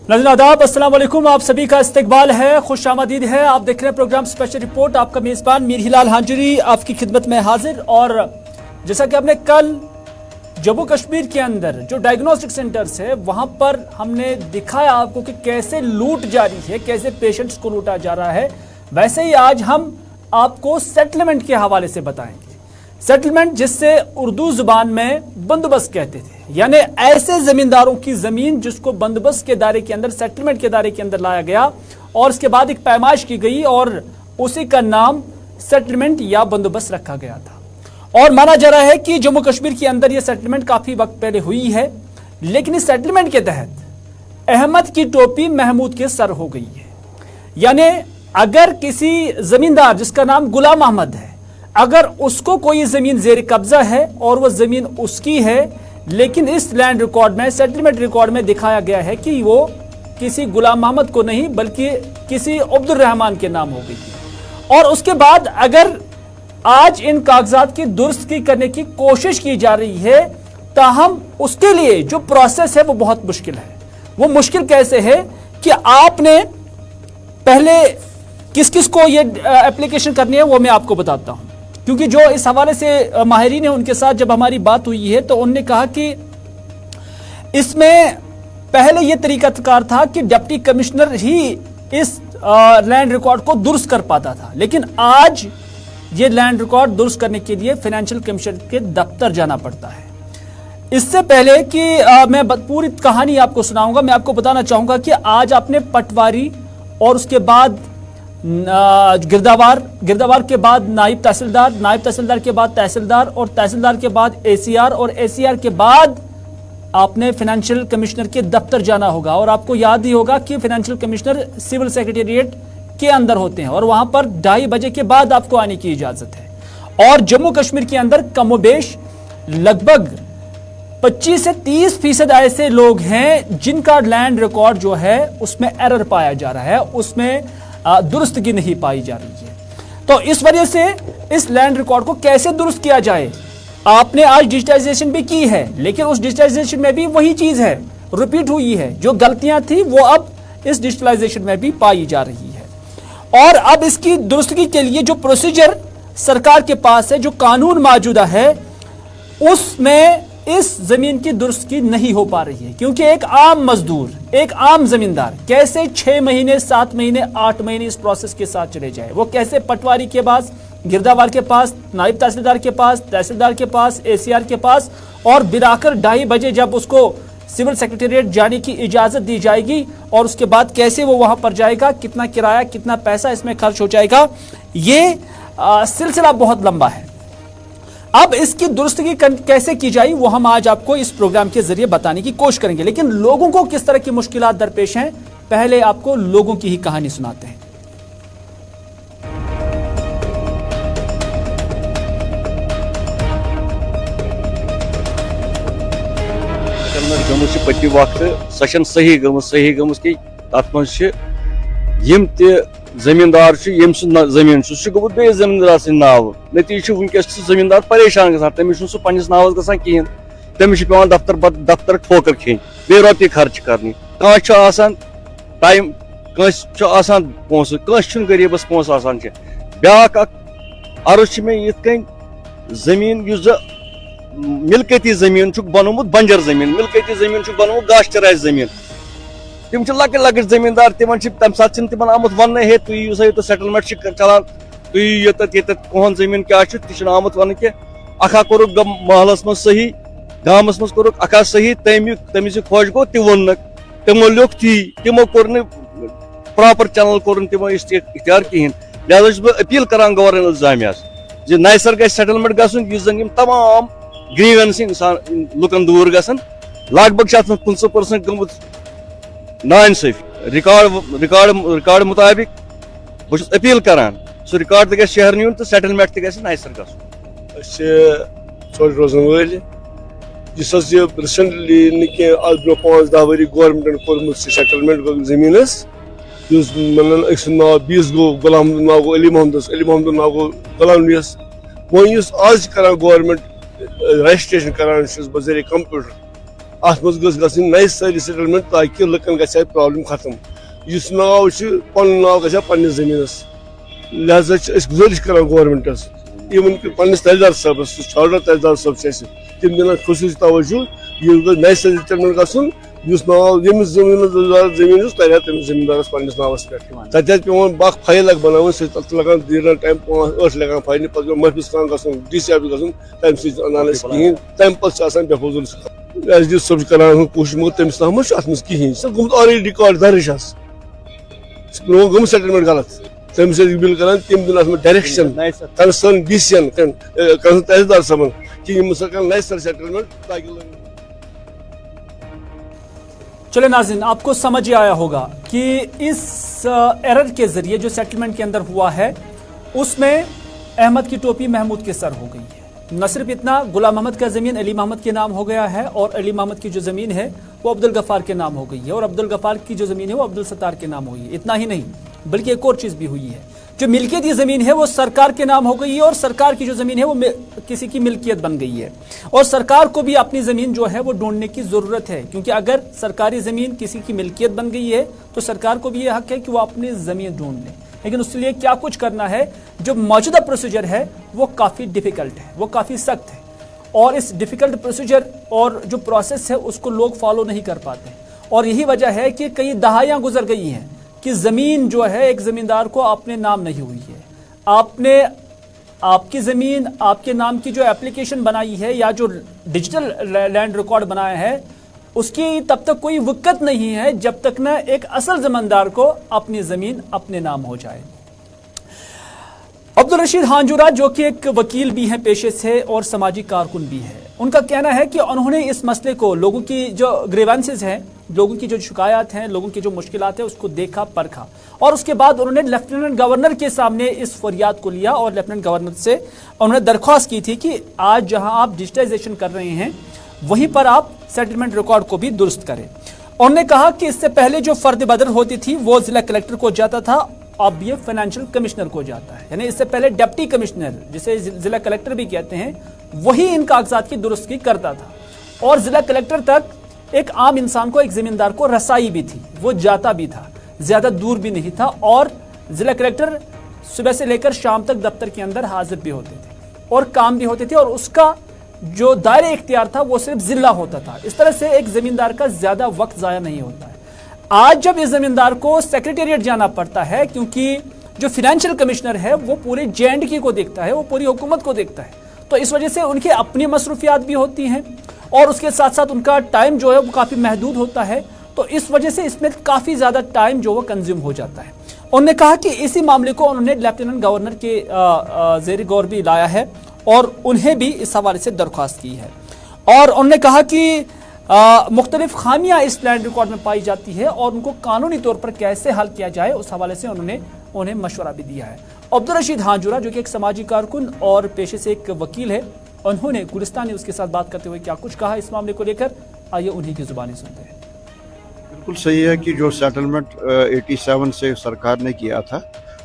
नाज़रीन आदाब, अस्सलाम वालेकुम। आप सभी का इस्तकबाल है, खुश आमदीद है। आप देख रहे हैं प्रोग्राम स्पेशल रिपोर्ट। आपका मेज़बान मीर हिलाल हांजरी आपकी खिदमत में हाजिर। और जैसा कि हमने कल जम्मू कश्मीर के अंदर जो डायग्नोस्टिक सेंटर्स है वहाँ पर हमने दिखाया आपको कि कैसे लूट जारी है, कैसे पेशेंट्स को लूटा जा रहा है, वैसे ही आज हम आपको सेटलमेंट के हवाले से बताएंगे। सेटलमेंट जिससे उर्दू जुबान में बंदोबस्त कहते थे, यानी ऐसे जमींदारों की जमीन जिसको बंदोबस्त के दायरे के अंदर, सेटलमेंट के दायरे के अंदर लाया गया और उसके बाद एक पैमाइश की गई और उसी का नाम सेटलमेंट या बंदोबस्त रखा गया था। और माना जा रहा है कि जम्मू कश्मीर के अंदर यह सेटलमेंट काफी वक्त पहले हुई है, लेकिन इस सेटलमेंट के तहत अहमद की टोपी महमूद के सर हो गई है। यानी अगर किसी जमींदार जिसका नाम गुलाम अहमद है, अगर उसको कोई जमीन जेर कब्जा है और वो जमीन उसकी है, लेकिन इस लैंड रिकॉर्ड में, सेटलमेंट रिकॉर्ड में दिखाया गया है कि वो किसी गुलाम अहमद को नहीं बल्कि किसी अब्दुल रहमान के नाम हो गई है। और उसके बाद अगर आज इन कागजात की दुरुस्ती करने की कोशिश की जा रही है, ताहम उसके लिए जो प्रोसेस है वो बहुत मुश्किल है। वो मुश्किल कैसे है कि आपने पहले किस किस को ये एप्लीकेशन करनी है वो मैं आपको बताता हूं, क्योंकि जो इस हवाले से माहिरीन है उनके साथ जब हमारी बात हुई है तो उन्होंने कहा कि इसमें पहले यह तरीकाकार था कि डिप्टी कमिश्नर ही इस लैंड रिकॉर्ड को दुरुस्त कर पाता था, लेकिन आज ये लैंड रिकॉर्ड दुरुस्त करने के लिए फाइनेंशियल कमिश्नर के दफ्तर जाना पड़ता है। इससे पहले कि मैं पूरी कहानी आपको सुनाऊंगा, मैं आपको बताना चाहूंगा कि आज आपने पटवारी और उसके बाद गिरदावार के बाद नायब तहसीलदार के बाद तहसीलदार और तहसीलदार के बाद एसीआर और एसीआर के बाद आपने फाइनेंशियल कमिश्नर के दफ्तर जाना होगा। और आपको याद ही होगा कि फाइनेंशियल कमिश्नर सिविल सेक्रेटेरिएट के अंदर होते हैं और वहां पर 2:30 बजे के बाद आपको आने की इजाजत है। और जम्मू कश्मीर के अंदर कमोबेश लगभग 25 से 30% ऐसे लोग हैं जिनका लैंड रिकॉर्ड जो है उसमें एरर पाया जा रहा है, उसमें दुरुस्तगी नहीं पाई जा रही है। तो इस वजह से इस लैंड रिकॉर्ड को कैसे दुरुस्त किया जाए, आपने आज डिजिटाइजेशन भी की है, लेकिन उस डिजिटाइजेशन में भी वही चीज है, रिपीट हुई है। जो गलतियां थी वो अब इस डिजिटलाइजेशन में भी पाई जा रही है। और अब इसकी दुरुस्तगी के लिए जो प्रोसीजर सरकार के पास है, जो कानून मौजूदा है, उसमें इस जमीन की दुरुस्तगी नहीं हो पा रही है, क्योंकि एक आम मजदूर, एक आम जमींदार कैसे 6 महीने, 7 महीने, 8 महीने इस प्रोसेस के साथ चले जाए। वो कैसे पटवारी के पास, गिरदावार के पास, नायब तहसीलदार के पास, तहसीलदार के पास, एसीआर के पास, और बिराकर 2:30 बजे जब उसको सिविल सेक्रेटेरिएट जाने की इजाजत दी जाएगी और उसके बाद कैसे वो वहां पर जाएगा, कितना किराया, कितना पैसा इसमें खर्च हो जाएगा, ये सिलसिला बहुत लंबा है। अब इसकी दुरुस्तगी कैसे की जाए वो हम आज आपको इस प्रोग्राम के जरिए बताने की कोशिश करेंगे। लेकिन लोगों को किस तरह की मुश्किलात दरपेश हैं, पहले आपको लोगों की ही कहानी सुनाते हैं। पति वक्त सह सही गम कि तथ मज जमींदार यम जमीन गोमुत बे जमींदार सद नाव, नतीज वनकस जमींदार परेशान ग तमिस सह पन्निस नावस ग कहें, तमिस पे दफ्तर ठोकर खेन, बे रोपये खर्च करनी, कह टाइम पोस, कस गरीबस पोस ब्या अर्ज मे ये जमीन मिलकती जमीन बनोमुत बंजर जमीन, मिलकती जमीन बनोमुत गाश चराई जमीन, तम लकट जमींदार, तम सात तम आमुत वन है तुम सेटलमेंट चलान, तुहन जमीन क्या आमुत वन कि अखा कोर महलस मज सही, गामस मज कोर अखा सही, तमिस खोज गो तोन तमो लिख ती, तमो कोर प्रॉपर चैनल कोर तमो इख्तियार कहें। लिहाजा बह अपील करान गवर्नर इंतजामियास जी नैसर गि सेटलमेंट गसन, जन तमाम ग्रीवेंस लुकन दूर गसन। लगभग 50% गमुत नाइंसाफी रिकॉर्ड मुताबिक बस अपील करान सह रिकॉर्ड त शहर नुन तो सेटलमेंट त नैसर गसन रोजन वल रिसेंटली नी ब्रो 5-10 वरी गवर्नमेंट कोर्मुत सेटलमेंट जमीनस नाव 20 गो गुलाम नाव गो अली मोहम्मद नाव गो गुलाम नियस वो आज करान गवर्नमेंट रजिस्ट्रेशन करान बजरिए कंप्यूटर ات मज गई नई सारी सेटलमेंट ताकि लुकन ग प्रॉब्लम खत्म इस नाव पन नाव ग पन्नस जमीनस लिहाजा गुजारिश कर गवर्नमेंटस इवन कि पन्नस तहसीलदार साहबस छावड़ा तहसीलदार साहब तम दिन खसूसी तवज्जो यह नई सारी सेटलमेंट गन नाव यमिस जमीन तर तमिस जमींदारस पन्नस नावस पे तत पे बख फाइल बना लगान दीन टाइम 8 लगान फाइन पे महफिस खान गन DC ऑफिस गन तम सनान कहें तम पे बेफजूल एस डी सब करान कोशिश मगर तमिस तम अत मज कहें गुम ऑलरेडी रिकॉर्ड दर्ज गम सेटलमेंट गलत तमिस बिल करान तम दिन डायरेक्शन कंसर्न DC तहसीलदार साहब कि नई सेटलमेंट ताकि चले नाज़रीन, आपको समझ आया होगा कि इस एरर के जरिए जो सेटलमेंट के अंदर हुआ है उसमें अहमद की टोपी महमूद के सर हो गई है। न सिर्फ इतना, गुलाम अहमद का ज़मीन अली मोहम्मद के नाम हो गया है और अली मोहम्मद की जो ज़मीन है वो अब्दुल गफ़ार के नाम हो गई है और अब्दुल गफ़ार की जो ज़मीन है वो अब्दुल सत्तार के नाम हुई है। इतना ही नहीं बल्कि एक और चीज़ भी हुई है, जो मिल्कियत की ज़मीन है वो सरकार के नाम हो गई है और सरकार की जो ज़मीन है वो किसी की मिल्कियत बन गई है। और सरकार को भी अपनी ज़मीन जो है वो ढूंढने की ज़रूरत है, क्योंकि अगर सरकारी ज़मीन किसी की मिल्कियत बन गई है तो सरकार को भी ये हक है कि वो अपनी ज़मीन ढूंढ ले। लेकिन उसके लिए क्या कुछ करना है, जो मौजूदा प्रोसीजर है वो काफ़ी डिफ़िकल्ट है, वो काफ़ी सख्त है और इस डिफ़िकल्ट प्रोसीजर और जो प्रोसेस है उसको लोग फॉलो नहीं कर पाते और यही वजह है कि कई दहाइयाँ गुजर गई हैं कि ज़मीन जो है एक ज़मींदार को अपने नाम नहीं हुई है। आपने आपकी ज़मीन आपके नाम की जो एप्लीकेशन बनाई है या जो डिजिटल लैंड रिकॉर्ड बनाया है उसकी तब तक कोई वक़्त नहीं है जब तक न एक असल ज़मींदार को अपनी ज़मीन अपने नाम हो जाए। अब्दुल रशीद हांजुरा जो कि एक वकील भी हैं पेशे से और समाजी कारकुन भी है, उनका कहना है कि उन्होंने इस मसले को, लोगों की जो ग्रीवेंसेस हैं, लोगों की जो शिकायत हैं, लोगों की जो मुश्किलात हैं उसको देखा परखा और उसके बाद उन्होंने लेफ्टिनेंट गवर्नर के सामने इस फरियाद को लिया और लेफ्टिनेंट गवर्नर से उन्होंने दरख्वास्त की थी कि आज जहां आप डिजिटाइजेशन कर रहे हैं वहीं पर आप सेटलमेंट रिकॉर्ड को भी दुरुस्त करें। उन्होंने कहा कि इससे पहले जो फर्द बदर होती थी वो जिला कलेक्टर को जाता था, अब ये फाइनेंशियल कमिश्नर को जाता है, यानी इससे पहले डिप्टी कमिश्नर जिसे जिला कलेक्टर भी कहते हैं वही इन कागजात की दुरुस्ती करता था और जिला कलेक्टर तक एक आम इंसान को, एक जमींदार को रसाई भी थी, वो जाता भी था, ज्यादा दूर भी नहीं था और जिला कलेक्टर सुबह से लेकर शाम तक दफ्तर के अंदर हाजिर भी होते थे और काम भी होते थे और उसका जो दायरे इख्तियार था वो सिर्फ जिला होता था। इस तरह से एक जमींदार का ज्यादा वक्त जाया नहीं होता है। आज जब इस जमींदार को सेक्रेटेरिएट जाना पड़ता है क्योंकि जो फाइनेंशियल कमिश्नर है वो पूरे J&K को देखता है, वो पूरी हुकूमत को देखता है, तो इस वजह से उनकी अपनी मसरूफियात भी होती हैं और उसके साथ साथ उनका टाइम जो है वो काफ़ी महदूद होता है, तो इस वजह से इसमें काफ़ी ज़्यादा टाइम जो वो कंज्यूम हो जाता है। उन्होंने कहा कि इसी मामले को उन्होंने लेफ्टिनेंट गवर्नर के ज़ेर गौर भी लाया है और उन्हें भी इस हवाले से दरख्वास्त की है और उन्होंने कहा कि मुख्तलिफ खामियां इस लैंड रिकॉर्ड में पाई जाती है और उनको कानूनी तौर पर कैसे हल किया जाए उस हवाले से उन्होंने उन्हें मशवरा भी दिया है। अब्दुल रशीद हांजुरा जो कि एक समाजी कारकुन और पेशे से एक वकील है, उन्होंने गुलिस्तान न्यूज़ के साथ बात करते हुए क्या कुछ कहा इस मामले को लेकर, आइए उन्हीं की जुबानी सुनते हैं। बिल्कुल सही है कि जो सेटलमेंट 87 से सरकार ने किया था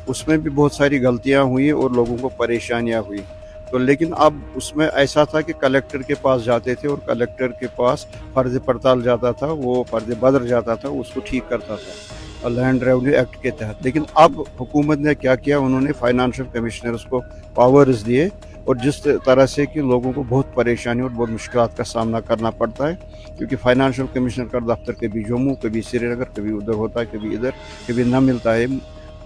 उसमें भी बहुत सारी गलतियां हुई और लोगों को परेशानियां हुई, तो लेकिन अब उसमें ऐसा था कि कलेक्टर के पास जाते थे और कलेक्टर के पास फर्ज पड़ताल जाता था, वो फर्ज बदर जाता था, उसको ठीक करता था लैंड रेवेन्यू एक्ट के तहत। लेकिन अब हुकूमत ने क्या किया, उन्होंने फाइनेंशियल कमिश्नर्स को पावर्स दिए और जिस तरह से कि लोगों को बहुत परेशानी और बहुत मुश्किलात का सामना करना पड़ता है, क्योंकि फाइनेंशियल कमिश्नर का दफ्तर कभी जम्मू, कभी श्रीनगर, कभी उधर होता है, कभी इधर, कभी न मिलता है।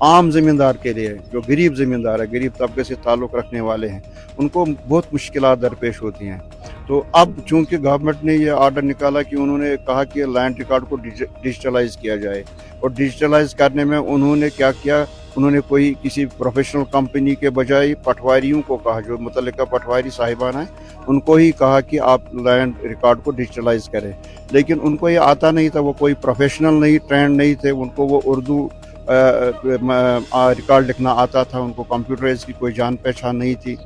आम ज़मींदार के लिए, जो गरीब ज़मींदार है, गरीब तबके से ताल्लुक़ रखने वाले हैं, उनको बहुत मुश्किलात दरपेश होती हैं। तो अब चूँकि गवर्नमेंट ने ये आर्डर निकाला कि उन्होंने कहा कि लैंड रिकॉर्ड को डिजिटलाइज किया जाए और डिजिटलाइज करने में उन्होंने क्या किया, उन्होंने कोई किसी प्रोफेशनल कंपनी के बजाय पटवारियों को कहा, जो मुतल्लिका पटवारी साहिबान हैं, उनको ही कहा कि आप लैंड रिकॉर्ड को डिजिटलाइज करें। लेकिन उनको ये आता नहीं था, वो कोई प्रोफेशनल नहीं, ट्रेंड नहीं थे, उनको वो उर्दू रिकॉर्ड लिखना आता था, उनको कंप्यूटराइज की कोई जान पहचान नहीं थी।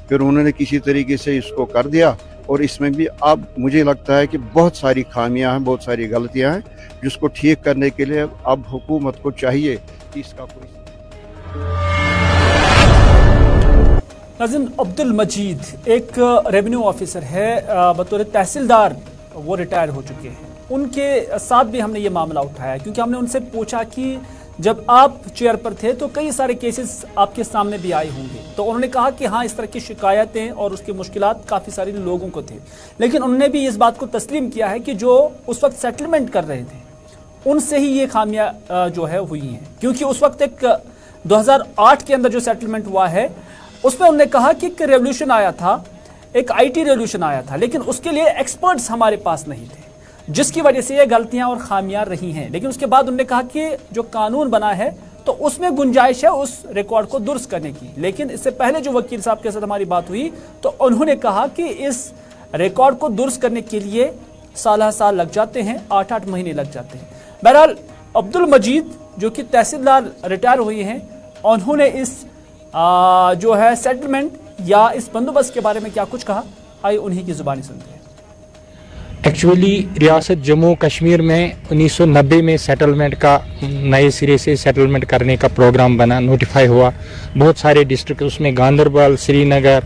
फिर उन्होंने किसी तरीके से इसको कर दिया और इसमें भी अब मुझे लगता है कि बहुत सारी खामियां हैं, बहुत सारी गलतियां हैं, जिसको ठीक करने के लिए अब हुकूमत को चाहिए कि इसका कोई। नाज़रीन, अब्दुल मजीद एक रेवेन्यू ऑफिसर है, बतौर तहसीलदार वो रिटायर हो चुके हैं, उनके साथ भी हमने ये मामला उठाया, क्योंकि हमने उनसे पूछा कि जब आप चेयर पर थे तो कई सारे केसेस आपके सामने भी आए होंगे, तो उन्होंने कहा कि हाँ, इस तरह की शिकायतें और उसकी मुश्किलात काफ़ी सारे लोगों को थे, लेकिन उन्होंने भी इस बात को तस्लीम किया है कि जो उस वक्त सेटलमेंट कर रहे थे उनसे ही ये खामियां जो है हुई हैं, क्योंकि उस वक्त एक 2008 के अंदर जो सेटलमेंट हुआ है उसमें उन्होंने कहा कि एक रेवोल्यूशन आया था, एक IT रेवोल्यूशन आया था, लेकिन उसके लिए एक्सपर्ट्स हमारे पास नहीं थे, जिसकी वजह से ये गलतियां और खामियां रही हैं। लेकिन उसके बाद उन्होंने कहा कि जो कानून बना है तो उसमें गुंजाइश है उस रिकॉर्ड को दुरुस्त करने की। लेकिन इससे पहले जो वकील साहब के साथ हमारी बात हुई तो उन्होंने कहा कि इस रिकॉर्ड को दुरुस्त करने के लिए साल लग जाते हैं, 8-8 महीने लग जाते हैं। बहरहाल अब्दुल मजीद जो कि तहसीलदार रिटायर हुए हैं, उन्होंने इस जो है सेटलमेंट या इस बंदोबस्त के बारे में क्या कुछ कहा, आइए उन्हीं की जुबानी सुनते हैं। एक्चुअली रियासत जम्मू कश्मीर में 1990 में सेटलमेंट का नए सिरे से सेटलमेंट करने का प्रोग्राम बना, नोटिफाई हुआ। बहुत सारे डिस्ट्रिक्ट उसमें गांदरबल, श्रीनगर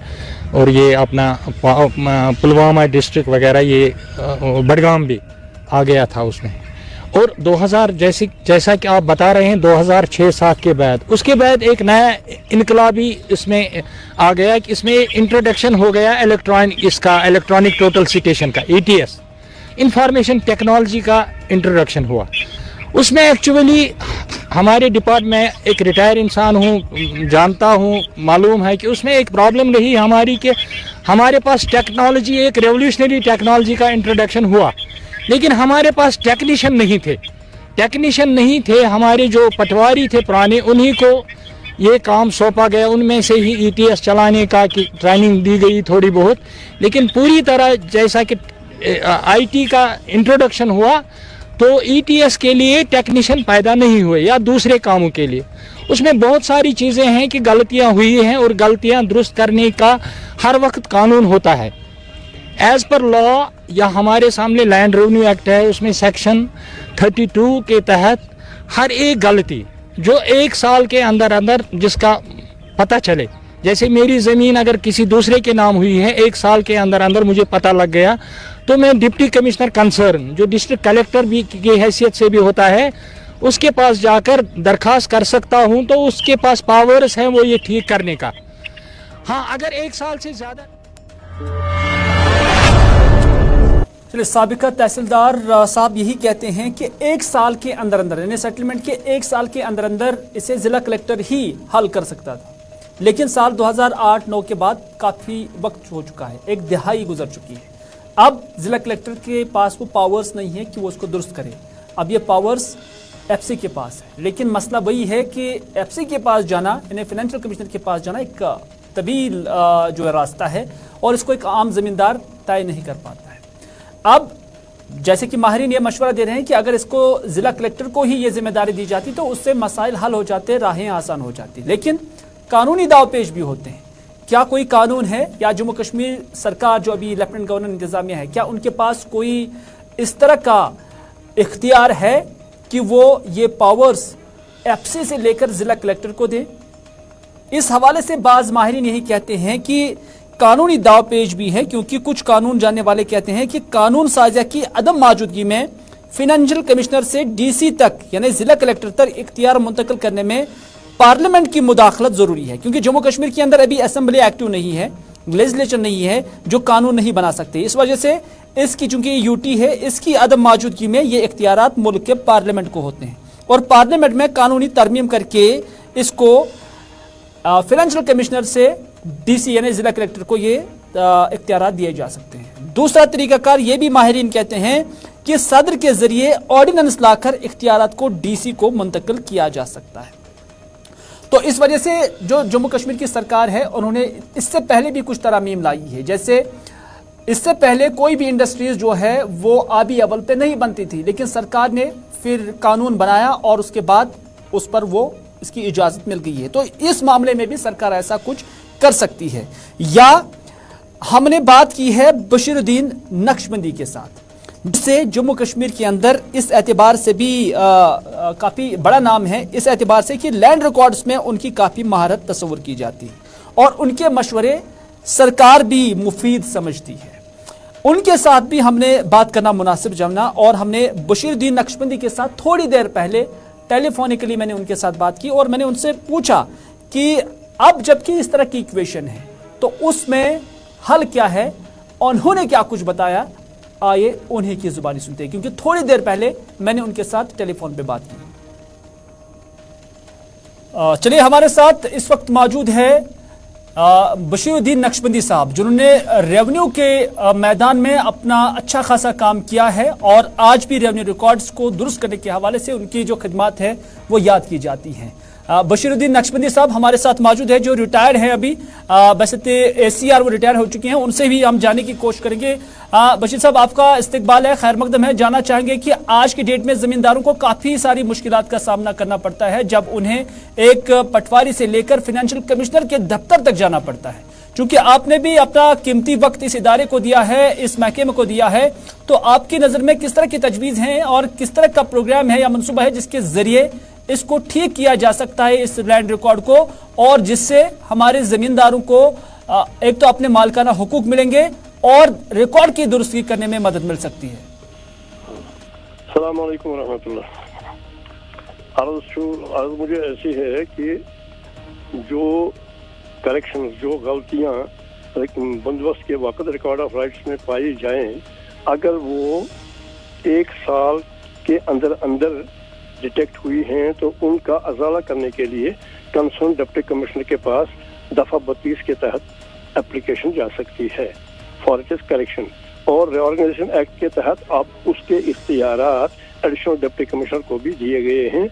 और ये अपना पुलवामा डिस्ट्रिक्ट वगैरह, ये बडगाम भी आ गया था उसमें। और 2000 जैसा कि आप बता रहे हैं 2006-7 के बाद, उसके बाद एक नया इनकलाबी इसमें आ गया कि इसमें इंट्रोडक्शन हो गया इलेक्ट्रॉनिक टोटल सिटेशन का, ETS, इंफॉर्मेशन टेक्नोलॉजी का इंट्रोडक्शन हुआ। उसमें एक्चुअली हमारे डिपार्टमेंट, एक रिटायर इंसान हूँ, जानता हूँ, मालूम है कि उसमें एक प्रॉब्लम रही हमारी कि हमारे पास टेक्नोलॉजी, एक रेवोल्यूशनरी टेक्नोलॉजी का इंट्रोडक्शन हुआ, लेकिन हमारे पास टेक्नीशियन नहीं थे। हमारे जो पटवारी थे पुराने, उन्हीं को ये काम सौंपा गया, उनमें से ही ETS चलाने का की ट्रेनिंग दी गई थोड़ी बहुत, लेकिन पूरी तरह जैसा कि IT का इंट्रोडक्शन हुआ तो ETS के लिए टेक्नीशियन पैदा नहीं हुए या दूसरे कामों के लिए। उसमें बहुत सारी चीज़ें हैं कि गलतियां हुई हैं और गलतियां दुरुस्त करने का हर वक्त कानून होता है। एज पर लॉ या हमारे सामने लैंड रेवेन्यू एक्ट है, उसमें सेक्शन 32 के तहत हर एक गलती जो 1 साल के अंदर जिसका पता चले, जैसे मेरी ज़मीन अगर किसी दूसरे के नाम हुई है, 1 साल के अंदर मुझे पता लग गया, तो मैं डिप्टी कमिश्नर कंसर्न, जो डिस्ट्रिक्ट कलेक्टर भी की हैसियत से भी होता है, उसके पास जाकर दरखास्त कर सकता हूँ, तो उसके पास पावर्स हैं वो ये ठीक करने का। हाँ, अगर 1 साल से ज़्यादा। चलिए, साबिका तहसीलदार साहब यही कहते हैं कि 1 साल के अंदर यानी सेटलमेंट के 1 साल के अंदर इसे जिला कलेक्टर ही हल कर सकता था, लेकिन साल 2008-9 के बाद काफ़ी वक्त हो चुका है, 1 दिहाई गुजर चुकी है। अब जिला कलेक्टर के पास वो पावर्स नहीं है कि वो उसको दुरुस्त करे, अब ये पावर्स FC के पास है। लेकिन मसला वही है कि FC के पास जाना, यानी फाइनेंशियल कमिश्नर के पास जाना एक तवील जो रास्ता है और इसको एक आम ज़मींदार तय नहीं कर पाता है। अब जैसे कि माहिरीन ये मशवरा दे रहे हैं कि अगर इसको ज़िला कलेक्टर को ही ये जिम्मेदारी दी जाती तो उससे मसाइल हल हो जाते, राहें आसान हो जाती, लेकिन कानूनी दाव पेश भी होते हैं। क्या कोई कानून है या जम्मू कश्मीर सरकार जो अभी लेफ्टिनेंट गवर्नर इंतजामिया है, क्या उनके पास कोई इस तरह का इख्तियार है कि वो ये पावर्स FC से लेकर ज़िला कलेक्टर को दें? इस हवाले से बाज़ माहिरीन यही कहते हैं कि कानूनी दाव पेश भी है, क्योंकि कुछ कानून जानने वाले कहते हैं कि कानून साज़ा की अदम मौजूदगी में फाइनेंशियल कमिश्नर से DC तक यानी ज़िला कलेक्टर तक इख्तियार मुंतकिल करने में पार्लियामेंट की मुदाखलत ज़रूरी है, क्योंकि जम्मू कश्मीर के अंदर अभी असेंबली एक्टिव नहीं है, लेजिस्लेचर नहीं है जो कानून नहीं बना सकते। इस वजह से इसकी चूंकि UT है, इसकी अदम मौजूदगी में ये इख्तियारात मुल्क के पार्लियामेंट को होते हैं और पार्लियामेंट में कानूनी तरमीम करके इसको फाइनेंशियल कमिश्नर से DC यानी जिला कलेक्टर को ये इख्तियारात दिए जा सकते हैं। दूसरा तरीकाकार ये भी माहिरीन कहते हैं कि सदर के जरिए ऑर्डिनेंस लाकर इख्तियारात को DC को मुंतकिल किया जा सकता है। तो इस वजह से जो जम्मू कश्मीर की सरकार है उन्होंने इससे पहले भी कुछ तरामीम लाई है, जैसे इससे पहले कोई भी इंडस्ट्रीज जो है वो आबी अव्वल पे नहीं बनती थी, लेकिन सरकार ने फिर कानून बनाया और उसके बाद उस पर वो इसकी इजाज़त मिल गई है। तो इस मामले में भी सरकार ऐसा कुछ कर सकती है। या हमने बात की है बशीरुद्दीन नक्शबंदी के साथ, जिससे जम्मू कश्मीर के अंदर इस एतबार से भी काफ़ी बड़ा नाम है, इस एतबार से कि लैंड रिकॉर्ड्स में उनकी काफ़ी महारत तस्वुर की जाती है और उनके मशवरे सरकार भी मुफीद समझती है। उनके साथ भी हमने बात करना मुनासिब जाना और हमने बशीरुद्दीन नक्शबंदी के साथ थोड़ी देर पहले टेलीफोनिकली मैंने उनके साथ बात की और मैंने उनसे पूछा कि अब जबकि इस तरह की इक्वेशन है तो उसमें हल क्या है, उन्होंने क्या कुछ बताया, आइए उन्हीं की जुबानी सुनते हैं, क्योंकि थोड़ी देर पहले मैंने उनके साथ टेलीफोन पे बात की। चलिए हमारे साथ इस वक्त मौजूद है बशीरुद्दीन नक्शबंदी साहब, जिन्होंने रेवेन्यू के मैदान में अपना अच्छा खासा काम किया है और आज भी रेवेन्यू रिकॉर्ड्स को दुरुस्त करने के हवाले से उनकी जो खिदमत है वो याद की जाती हैं। बशीरुद्दीन नक्शबंदी साहब हमारे साथ मौजूद है, जो रिटायर हैं अभी, वैसे तो ACR वो रिटायर हो चुके हैं, उनसे भी हम जानने की कोशिश करेंगे। बशीर साहब, आपका इस्तकबाल है, खैर मकदम है। जानना चाहेंगे कि आज की डेट में ज़मींदारों को काफ़ी सारी मुश्किलात का सामना करना पड़ता है जब उन्हें एक पटवारी से लेकर फाइनेंशियल कमिश्नर के दफ्तर तक जाना पड़ता है। चूंकि आपने भी अपना कीमती वक्त इस इदारे को दिया है, इस महकमे को दिया है, तो आपकी नज़र में किस तरह की तजवीज़ हैं और किस तरह का प्रोग्राम है या मनसूबा है जिसके ज़रिए इसको ठीक किया जा सकता है, इस लैंड रिकॉर्ड को, और जिससे हमारे ज़मींदारों को एक तो अपने मालिकाना हुकूक मिलेंगे और रिकॉर्ड की दुरुस्ती करने में मदद मिल सकती है। अस्सलाम वालेकुम रहमतुल्लाह। अर्ज़ मुझे ऐसी है कि जो करेक्शन, जो गलतियां बंदोबस्त के वक्त रिकॉर्ड ऑफ राइट्स में पाई जाएं, अगर वो 1 साल के अंदर अंदर डिटेक्ट हुई हैं तो उनका अजाला करने के लिए कंसर्न डिप्टी कमिश्नर के पास दफ़ा 32 के तहत एप्लीकेशन जा सकती है फॉर इट्स करेक्शन, और रीऑर्गेनाइजेशन एक्ट के तहत आप उसके इख्तियारात एडिशनल डिप्टी कमिश्नर को भी दिए गए हैं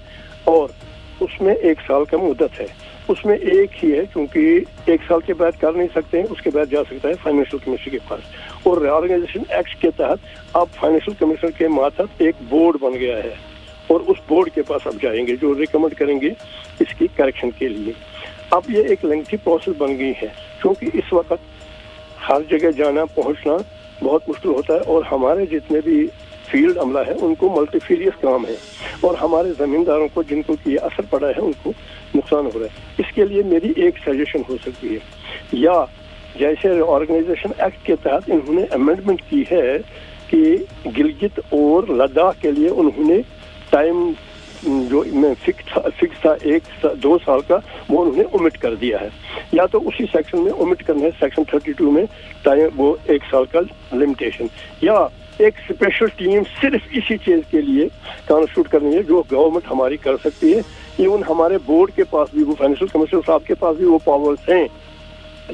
और उसमें 1 साल का मुद्दत है। उसमें एक ही है, क्योंकि 1 साल के बाद कर नहीं सकते हैं, उसके बाद जा सकता है फाइनेंशियल कमिश्नर के पास, और रीऑर्गेनाइजेशन एक्ट के तहत अब फाइनेंशियल कमिश्नर के मातहत एक बोर्ड बन गया है और उस बोर्ड के पास अब जाएंगे जो रिकमेंड करेंगे इसकी करेक्शन के लिए। अब ये एक लेंथी प्रोसेस बन गई है, क्योंकि इस वक्त हर जगह जाना पहुंचना बहुत मुश्किल होता है और हमारे जितने भी फील्ड अमला है उनको मल्टीफीरियस काम है और हमारे ज़मींदारों को जिनको कि असर पड़ा है उनको नुकसान हो रहा है। इसके लिए मेरी एक सजेशन हो सकती है, या जैसे ऑर्गेनाइजेशन एक्ट के तहत इन्होंने अमेंडमेंट की है कि गिलगित और लद्दाख के लिए उन्होंने टाइम जो में फिक्स था 1-2 साल का, वो उन्होंने ओमिट कर दिया है, या तो उसी सेक्शन में ओमिट करना है, सेक्शन 32 में टाइम वो 1 साल का लिमिटेशन, या एक स्पेशल टीम सिर्फ इसी चीज के लिए कॉन्स्टिट्यूट करनी है जो गवर्नमेंट हमारी कर सकती है। इवन हमारे बोर्ड के पास भी, वो फाइनेंशियल कमिश्नर साहब के पास भी वो पावर्स हैं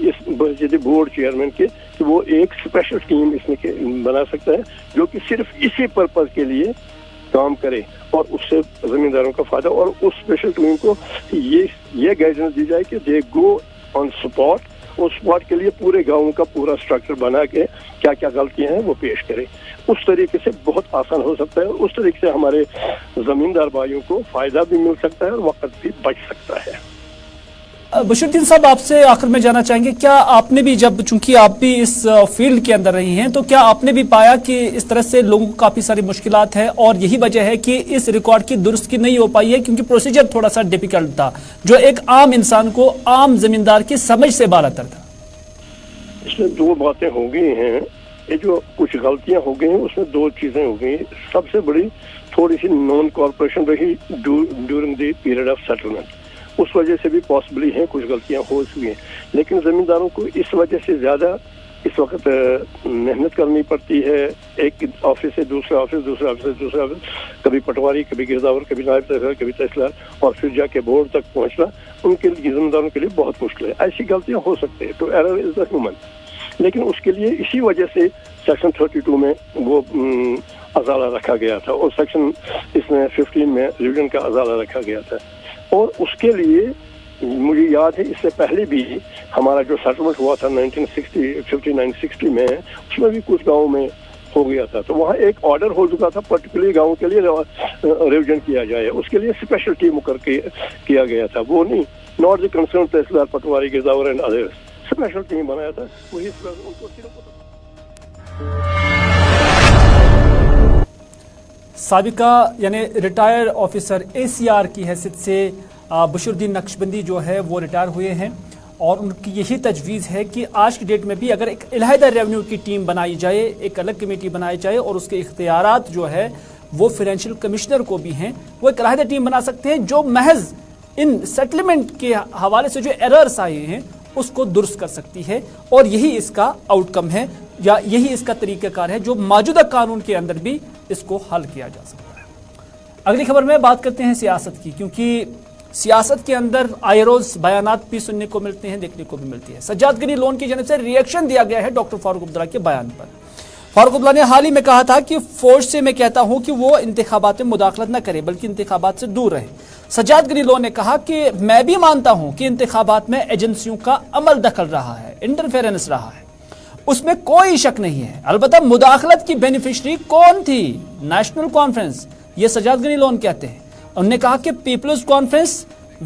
इस बोर्ड चेयरमैन के, कि वो एक स्पेशल टीम इसमें बना सकता है जो कि सिर्फ इसी पर्पज के लिए काम करे और उससे जमींदारों का फायदा, और उस स्पेशल टीम को ये गाइडेंस दी जाए कि दे गो ऑन स्पॉट, उस स्पॉट के लिए पूरे गाँव का पूरा स्ट्रक्चर बना के क्या क्या गलतियां हैं वो पेश करे। उस तरीके से बहुत आसान हो सकता है और उस तरीके से हमारे जमींदार भाइयों को फायदा भी मिल सकता है और वक्त भी बच सकता है। बशीरुद्दीन साहब, आपसे आखिर में जानना चाहेंगे, क्या आपने भी, जब चूंकि आप भी इस फील्ड के अंदर रही हैं, तो क्या आपने भी पाया कि इस तरह से लोगों को काफ़ी सारी मुश्किलात है और यही वजह है कि इस रिकॉर्ड की दुरुस्ती नहीं हो पाई है क्योंकि प्रोसीजर थोड़ा सा डिफिकल्ट था जो एक आम इंसान को, आम जमींदार की समझ से बाहर था? इसमें 2 बातें हो गई हैं, ये जो कुछ गलतियां हो गई हैं उसमें 2 चीजें हो गई। सबसे बड़ी थोड़ी सी नॉन कॉर्पोरेशन रही during the period of settlement, उस वजह से भी पॉसिबली हैं कुछ गलतियां हो चुकी हैं, लेकिन जमींदारों को इस वजह से ज्यादा इस वक्त मेहनत करनी पड़ती है, एक ऑफिस से दूसरे ऑफिस, दूसरे ऑफिस से दूसरे ऑफिस, कभी पटवारी, कभी गिरदावर, कभी नायब तहसीलदार, कभी तहसीलदार, और फिर जाके बोर्ड तक पहुंचना उनके लिए, जमींदारों के लिए बहुत मुश्किल है। ऐसी गलतियां हो सकती है, तो एरर इज द ह्यूमन, लेकिन उसके लिए इसी वजह से सेक्शन 32 में वो अजाला रखा गया था और सेक्शन इसमें 15 में रिवीजन का अजाला रखा गया था। और उसके लिए मुझे याद है इससे पहले भी हमारा जो सेटलमेंट हुआ था 59-60 में, उसमें भी कुछ गाँव में हो गया था, तो वहाँ एक ऑर्डर हो चुका था पर्टिकुलर गाँव के लिए रिवीजन किया जाए, उसके लिए स्पेशल टीम करके किया गया था, वो नहीं, not the concern tehsildar, patwari, girdawar and others, special team बनाया था, वही उनको सिर्फ साबिका यानी रिटायर ऑफिसर ACR की हैसियत से बशीरुद्दीन नक्शबंदी जो है वो रिटायर हुए हैं اور ان کی یہی تجویز ہے کہ آج کی ڈیٹ میں بھی اگر ایک علیحدہ ریونیو کی ٹیم بنائی جائے، ایک الگ کمیٹی بنائی جائے اور اس کے اختیارات جو ہے وہ فنانشل کمشنر کو بھی ہیں، وہ ایک علیحدہ ٹیم بنا سکتے ہیں جو محض ان سیٹلمنٹ کے حوالے سے جو ایررز آئے ہیں اس کو درست کر سکتی ہے، اور یہی اس کا آؤٹ کم ہے یا یہی اس کا طریقہ کار ہے جو موجودہ قانون کے اندر بھی اس کو حل کیا جا سکتا ہے۔ اگلی خبر میں بات کرتے ہیں سیاست کی، کیونکہ سیاست کے اندر آئے روز بیانات بھی سننے کو ملتے ہیں، دیکھنے کو بھی ملتی ہے۔ سجاد غنی لون کی جانب سے ریئیکشن دیا گیا ہے ڈاکٹر فاروق عبداللہ کے بیان پر۔ فاروق عبداللہ نے حال ہی میں کہا تھا کہ فوج سے میں کہتا ہوں کہ وہ انتخابات میں مداخلت نہ کرے بلکہ انتخابات سے دور رہے۔ سجاد غنی لون نے کہا کہ میں بھی مانتا ہوں کہ انتخابات میں ایجنسیوں کا عمل دخل رہا ہے، انٹرفیرنس رہا ہے، اس میں کوئی شک نہیں ہے، البتہ مداخلت کی بینیفیشری کون تھی؟ نیشنل کانفرنس، یہ سجاد غنی لون کہتے ہیں۔ انہوں نے کہا کہ پیپلز کانفرنس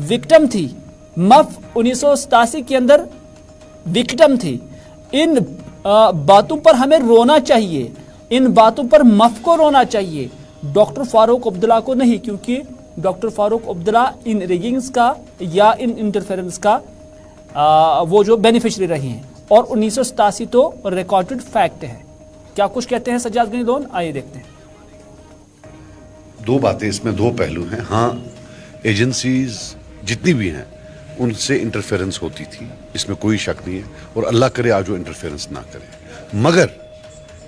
وکٹم تھی، مف 1987 کے اندر وکٹم تھی، ان باتوں پر ہمیں رونا چاہیے، ان باتوں پر مف کو رونا چاہیے، ڈاکٹر فاروق عبداللہ کو نہیں، کیونکہ ڈاکٹر فاروق عبداللہ ان ریگنگز کا یا ان انٹرفیرنس کا وہ جو بینیفیشری رہی ہیں، اور 1987 تو ریکارڈڈ فیکٹ ہے۔ کیا کچھ کہتے ہیں سجاد غنی لون، آئیے دیکھتے ہیں۔ دو باتیں اس میں، دو پہلو ہیں۔ ہاں، ایجنسیز جتنی بھی ہیں ان سے انٹرفیرنس ہوتی تھی، اس میں کوئی شک نہیں ہے، اور اللہ کرے آج وہ انٹرفیرنس نہ کرے، مگر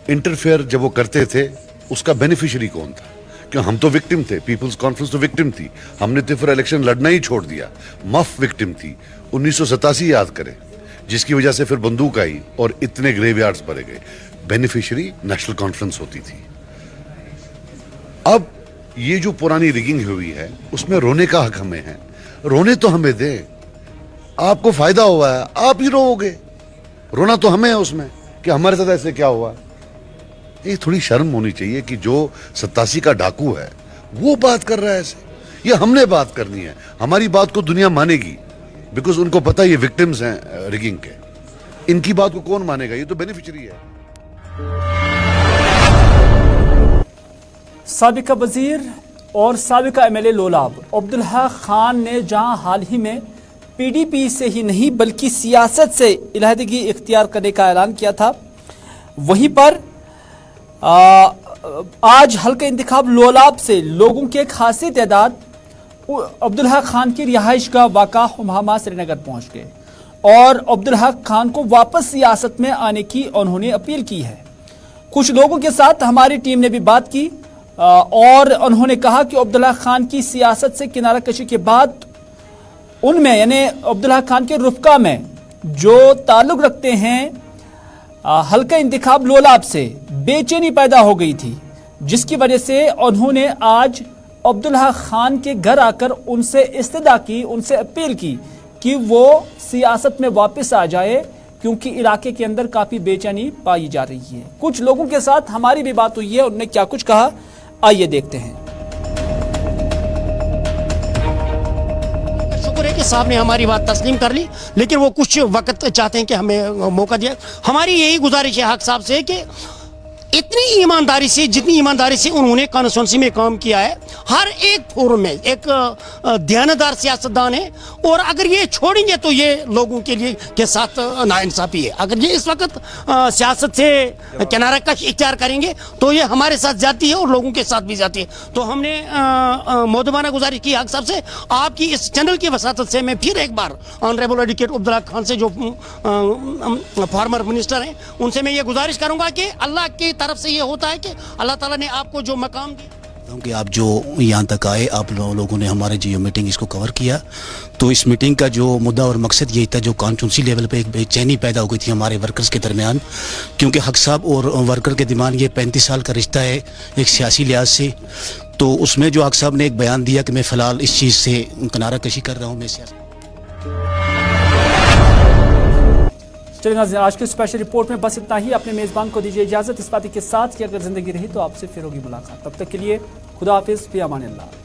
انٹرفیئر جب وہ کرتے تھے اس کا بینیفیشری کون تھا؟ کہ ہم تو وکٹم تھے، پیپلز کانفرنس تو وکٹم تھی، ہم نے تو پھر الیکشن لڑنا ہی چھوڑ دیا۔ مف وکٹم تھی، 1987 یاد کریں، جس کی وجہ سے پھر بندوق آئی اور اتنے گریو یارڈز بھرے گئے۔ بینیفیشری نیشنل کانفرنس ہوتی تھی۔ اب یہ جو پرانی ریگنگ ہوئی ہے اس میں رونے کا حق ہمیں ہے، رونے تو ہمیں دیں، آپ کو فائدہ ہوا ہے آپ ہی رو گے، رونا تو ہمیں ہے اس میں کہ ہمارے ساتھ ایسے کیا ہوا۔ یہ تھوڑی شرم ہونی چاہیے کہ جو 87 کا ڈاکو ہے وہ بات کر رہا ہے ایسے، یہ ہم نے بات کرنی ہے، ہماری بات کو دنیا مانے گی، بیکاز ان کو پتہ یہ وکٹمز ہیں ریگنگ کے، ان کی بات کو کون مانے گا؟ یہ تو بینیفیشری ہے۔ سابقہ وزیر اور سابقہ M L A Lolab Abdul Haq Khan نے جہاں حال ہی میں پی ڈی پی سے ہی نہیں بلکہ سیاست سے علیحدگی اختیار کرنے کا اعلان کیا تھا، وہیں پر آج حلقہ انتخاب لولاب سے لوگوں کی ایک خاصی تعداد عبدالحق خان کی رہائش گاہ واقع ہمہامہ سری نگر پہنچ گئے اور عبدالحق خان کو واپس سیاست میں آنے کی انہوں نے اپیل کی ہے۔ کچھ لوگوں کے ساتھ ہماری ٹیم نے بھی بات کی اور انہوں نے کہا کہ عبدالحق خان کی سیاست سے کنارہ کشی کے بعد ان میں یعنی عبدالحق خان کے رفقا میں جو تعلق رکھتے ہیں حلقہ انتخاب لولاب سے بے چینی پیدا ہو گئی تھی، جس کی وجہ سے انہوں نے آج عبدالحق خان کے گھر آ کر ان سے استدعا کی، ان سے اپیل کی کہ وہ سیاست میں واپس آ جائے، کیونکہ علاقے کے اندر کافی بے چینی پائی جا رہی ہے۔ کچھ لوگوں کے ساتھ ہماری بھی بات ہوئی ہے، انہوں نے کیا کچھ کہا، آئیے دیکھتے ہیں۔ شکر ہے کہ صاحب نے ہماری بات تسلیم کر لی، لیکن وہ کچھ وقت چاہتے ہیں کہ ہمیں موقع دیا۔ ہماری یہی گزارش ہے حق صاحب سے کہ اتنی ایمانداری سے، جتنی ایمانداری سے انہوں نے کانسٹیچوئنسی میں کام کیا ہے، ہر ایک فورم میں ایک دیانتدار سیاستدان ہے، اور اگر یہ چھوڑیں گے تو یہ لوگوں کے لیے کے ساتھ ناانصافی ہے۔ اگر یہ اس وقت سیاست سے کنارہ کش اختیار کریں گے تو یہ ہمارے ساتھ جاتی ہے اور لوگوں کے ساتھ بھی جاتی ہے۔ تو ہم نے مؤدبانہ گزارش کی حق صاحب سے، آپ کی اس چینل کی وساطت سے میں پھر ایک بار آنریبل ایڈوکیٹ عبدالحق خان سے جو فارمر منسٹر ہیں ان سے میں یہ گزارش کروں گا کہ اللہ کی طرف سے یہ ہوتا ہے کہ اللہ تعالیٰ نے آپ کو جو مقام دیا کہ آپ جو یہاں تک آئے، آپ لوگوں نے ہمارے جو میٹنگ اس کو کور کیا، تو اس میٹنگ کا جو مدعا اور مقصد یہی تھا، جو کانسٹیچوئنسی لیول پہ ایک بے چینی پیدا ہو گئی تھی ہمارے ورکرز کے درمیان، کیونکہ حق صاحب اور ورکر کے درمیان یہ 35 سال کا رشتہ ہے ایک سیاسی لحاظ سے، تو اس میں جو حق صاحب نے ایک بیان دیا کہ میں فی الحال اس چیز سے کنارہ کشی کر رہا ہوں، میں سیاست۔ چلیں ناظرین، آج کی اسپیشل رپورٹ میں بس اتنا ہی۔ اپنے میزبان کو دیجیے اجازت اس بات کے ساتھ کہ اگر زندگی رہی تو آپ سے پھر ہوگی ملاقات۔ تب تک کے لیے خدا حافظ، فی امان اللہ۔